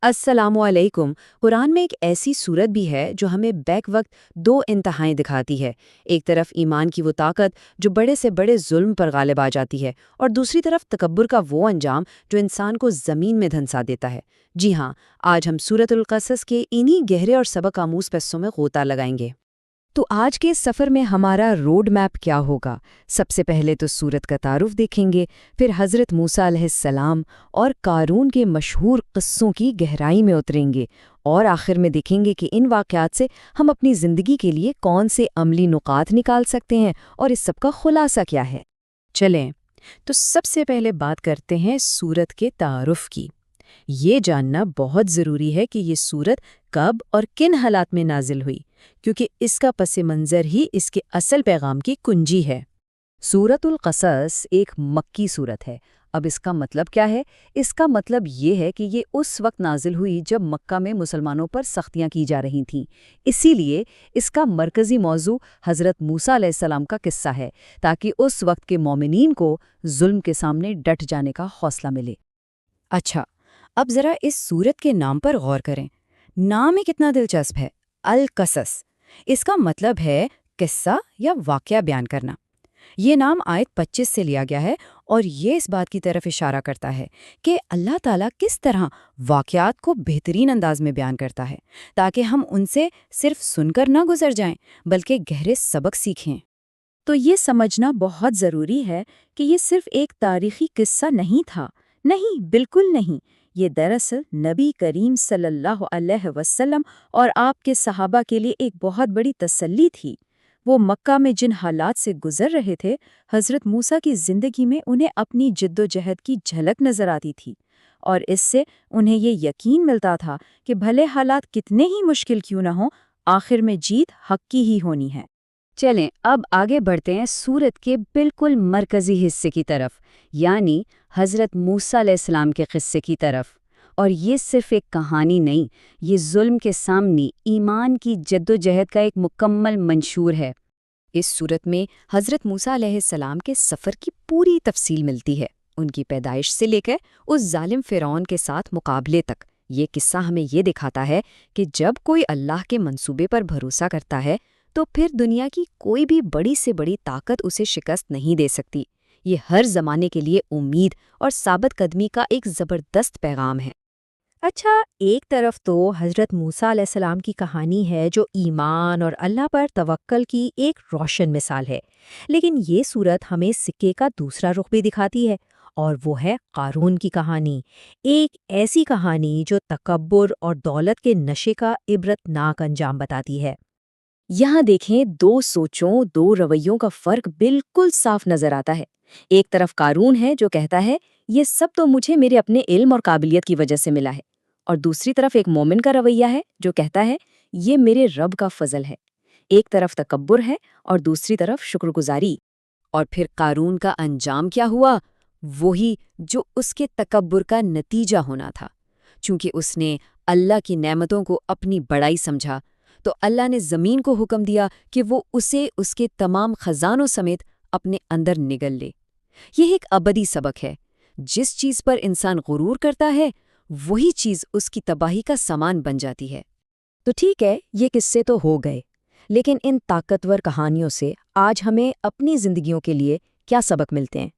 السلام علیکم۔ قرآن میں ایک ایسی صورت بھی ہے جو ہمیں بیک وقت دو انتہائیں دکھاتی ہے۔ ایک طرف ایمان کی وہ طاقت جو بڑے سے بڑے ظلم پر غالب آ جاتی ہے، اور دوسری طرف تکبر کا وہ انجام جو انسان کو زمین میں دھنسا دیتا ہے۔ جی ہاں، آج ہم سورۃ القصص کے انہی گہرے اور سبق آموز قصوں میں غوطہ لگائیں گے۔ تو آج کے سفر میں ہمارا روڈ میپ کیا ہوگا؟ سب سے پہلے تو سورت کا تعارف دیکھیں گے، پھر حضرت موسیٰ علیہ السلام اور قارون کے مشہور قصوں کی گہرائی میں اتریں گے، اور آخر میں دیکھیں گے کہ ان واقعات سے ہم اپنی زندگی کے لیے کون سے عملی نقاط نکال سکتے ہیں اور اس سب کا خلاصہ کیا ہے۔ چلیں، تو سب سے پہلے بات کرتے ہیں سورت کے تعارف کی۔ یہ جاننا بہت ضروری ہے کہ یہ سورت کب اور کن حالات میں نازل ہوئی، کیونکہ اس کا پس منظر ہی اس کے اصل پیغام کی کنجی ہے۔ سورۃ القصص ایک مکی سورت ہے۔ اب اس کا مطلب کیا ہے؟ اس کا مطلب یہ ہے کہ یہ اس وقت نازل ہوئی جب مکہ میں مسلمانوں پر سختیاں کی جا رہی تھیں۔ اسی لیے اس کا مرکزی موضوع حضرت موسیٰ علیہ السلام کا قصہ ہے، تاکہ اس وقت کے مومنین کو ظلم کے سامنے ڈٹ جانے کا حوصلہ ملے۔ اچھا، اب ذرا اس سورت کے نام پر غور کریں۔ نام ہی کتنا دلچسپ ہے، القصص۔ اس کا مطلب ہے قصہ یا واقعہ بیان کرنا۔ یہ نام آیت 25 سے لیا گیا ہے، اور یہ اس بات کی طرف اشارہ کرتا ہے کہ اللہ تعالیٰ کس طرح واقعات کو بہترین انداز میں بیان کرتا ہے، تاکہ ہم ان سے صرف سن کر نہ گزر جائیں بلکہ گہرے سبق سیکھیں۔ تو یہ سمجھنا بہت ضروری ہے کہ یہ صرف ایک تاریخی قصہ نہیں تھا۔ نہیں، بالکل نہیں۔ یہ دراصل نبی کریم صلی اللہ علیہ وسلم اور آپ کے صحابہ کے لیے ایک بہت بڑی تسلی تھی۔ وہ مکہ میں جن حالات سے گزر رہے تھے، حضرت موسیٰ کی زندگی میں انہیں اپنی جد و جہد کی جھلک نظر آتی تھی، اور اس سے انہیں یہ یقین ملتا تھا کہ بھلے حالات کتنے ہی مشکل کیوں نہ ہوں، آخر میں جیت حق کی ہی ہونی ہے۔ چلیں، اب آگے بڑھتے ہیں سورت کے بالکل مرکزی حصے کی طرف، یعنی حضرت موسیٰ علیہ السلام کے قصے کی طرف۔ اور یہ صرف ایک کہانی نہیں، یہ ظلم کے سامنے ایمان کی جد و جہد کا ایک مکمل منشور ہے۔ اس سورت میں حضرت موسیٰ علیہ السلام کے سفر کی پوری تفصیل ملتی ہے، ان کی پیدائش سے لے کر اس ظالم فرعون کے ساتھ مقابلے تک۔ یہ قصہ ہمیں یہ دکھاتا ہے کہ جب کوئی اللہ کے منصوبے پر بھروسہ کرتا ہے تو پھر دنیا کی کوئی بھی بڑی سے بڑی طاقت اسے شکست نہیں دے سکتی۔ یہ ہر زمانے کے لیے امید اور ثابت قدمی کا ایک زبردست پیغام ہے۔ اچھا، ایک طرف تو حضرت موسیٰ علیہ السلام کی کہانی ہے جو ایمان اور اللہ پر توکل کی ایک روشن مثال ہے، لیکن یہ صورت ہمیں سکے کا دوسرا رخ بھی دکھاتی ہے، اور وہ ہے قارون کی کہانی۔ ایک ایسی کہانی جو تکبر اور دولت کے نشے کا عبرتناک انجام بتاتی ہے۔ یہاں دیکھیں، دو سوچوں، دو رویوں کا فرق بالکل صاف نظر آتا ہے۔ ایک طرف قارون ہے جو کہتا ہے یہ سب تو مجھے میرے اپنے علم اور قابلیت کی وجہ سے ملا ہے، اور دوسری طرف ایک مومن کا رویہ ہے جو کہتا ہے یہ میرے رب کا فضل ہے۔ ایک طرف تکبر ہے اور دوسری طرف شکر گزاری۔ اور پھر قارون کا انجام کیا ہوا؟ وہی جو اس کے تکبر کا نتیجہ ہونا تھا۔ چونکہ اس نے اللہ کی نعمتوں کو اپنی بڑائی سمجھا، تو اللہ نے زمین کو حکم دیا کہ وہ اسے اس کے تمام خزانوں سمیت اپنے اندر نگل لے۔ یہ ایک ابدی سبق ہے، جس چیز پر انسان غرور کرتا ہے وہی چیز اس کی تباہی کا سامان بن جاتی ہے۔ تو ٹھیک ہے، یہ قصے تو ہو گئے، لیکن ان طاقتور کہانیوں سے آج ہمیں اپنی زندگیوں کے لیے کیا سبق ملتے ہیں؟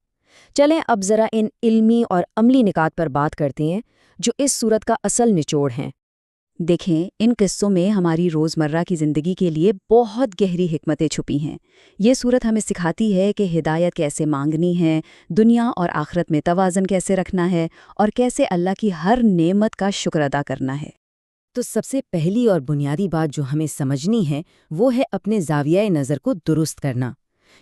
چلیں اب ذرا ان علمی اور عملی نکات پر بات کرتے ہیں جو اس صورت کا اصل نچوڑ ہیں۔ دیکھیں، ان قصوں میں ہماری روزمرہ کی زندگی کے لیے بہت گہری حکمتیں چھپی ہیں۔ یہ صورت ہمیں سکھاتی ہے کہ ہدایت کیسے مانگنی ہے، دنیا اور آخرت میں توازن کیسے رکھنا ہے، اور کیسے اللہ کی ہر نعمت کا شکر ادا کرنا ہے۔ تو سب سے پہلی اور بنیادی بات جو ہمیں سمجھنی ہے وہ ہے اپنے زاویہ نظر کو درست کرنا۔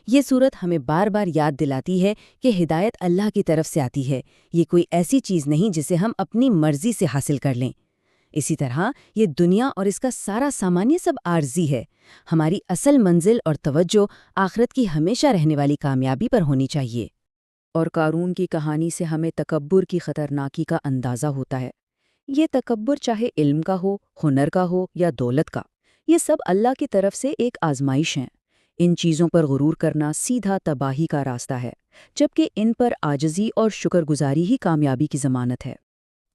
یہ صورت ہمیں بار بار یاد دلاتی ہے کہ ہدایت اللہ کی طرف سے آتی ہے، یہ کوئی ایسی چیز نہیں جسے ہم اپنی مرضی سے حاصل کر لیں۔ اسی طرح یہ دنیا اور اس کا سارا سامان یہ سب عارضی ہے۔ ہماری اصل منزل اور توجہ آخرت کی ہمیشہ رہنے والی کامیابی پر ہونی چاہیے۔ اور قارون کی کہانی سے ہمیں تکبر کی خطرناکی کا اندازہ ہوتا ہے۔ یہ تکبر چاہے علم کا ہو، ہنر کا ہو یا دولت کا، یہ سب اللہ کی طرف سے ایک آزمائش ہیں۔ ان چیزوں پر غرور کرنا سیدھا تباہی کا راستہ ہے، جبکہ ان پر عاجزی اور شکر گزاری ہی کامیابی کی ضمانت ہے۔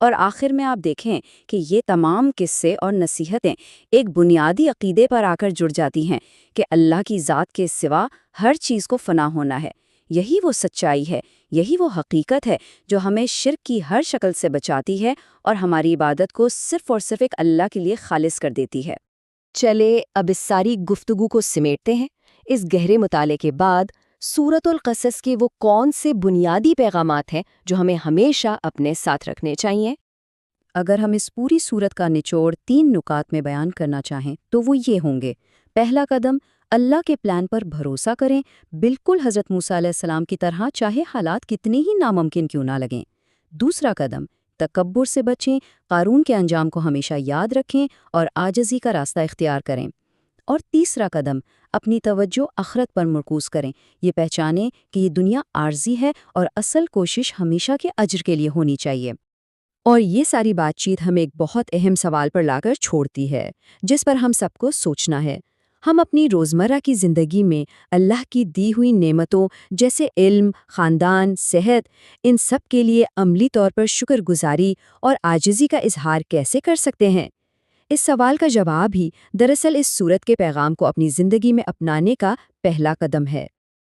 اور آخر میں آپ دیکھیں کہ یہ تمام قصے اور نصیحتیں ایک بنیادی عقیدے پر آ کر جڑ جاتی ہیں کہ اللہ کی ذات کے سوا ہر چیز کو فنا ہونا ہے۔ یہی وہ سچائی ہے، یہی وہ حقیقت ہے جو ہمیں شرک کی ہر شکل سے بچاتی ہے اور ہماری عبادت کو صرف اور صرف ایک اللہ کے لیے خالص کر دیتی ہے۔ چلے اب اس ساری گفتگو کو سمیٹتے ہیں۔ اس گہرے مطالعے کے بعد سورۃ القصص کے وہ کون سے بنیادی پیغامات ہیں جو ہمیں ہمیشہ اپنے ساتھ رکھنے چاہیے؟ اگر ہم اس پوری صورت کا نچوڑ 3 نکات میں بیان کرنا چاہیں تو وہ یہ ہوں گے۔ پہلا قدم، اللہ کے پلان پر بھروسہ کریں، بالکل حضرت موسیٰ علیہ السلام کی طرح، چاہے حالات کتنے ہی ناممکن کیوں نہ لگیں۔ دوسرا قدم، تکبر سے بچیں، قارون کے انجام کو ہمیشہ یاد رکھیں اور عاجزی کا راستہ اختیار کریں۔ اور تیسرا قدم، اپنی توجہ آخرت پر مرکوز کریں، یہ پہچانیں کہ یہ دنیا عارضی ہے اور اصل کوشش ہمیشہ کے اجر کے لیے ہونی چاہیے۔ اور یہ ساری بات چیت ہمیں ایک بہت اہم سوال پر لا کر چھوڑتی ہے، جس پر ہم سب کو سوچنا ہے۔ ہم اپنی روزمرہ کی زندگی میں اللہ کی دی ہوئی نعمتوں جیسے علم، خاندان، صحت، ان سب کے لیے عملی طور پر شکر گزاری اور عاجزی کا اظہار کیسے کر سکتے ہیں؟ اس سوال کا جواب ہی دراصل اس صورت کے پیغام کو اپنی زندگی میں اپنانے کا پہلا قدم ہے۔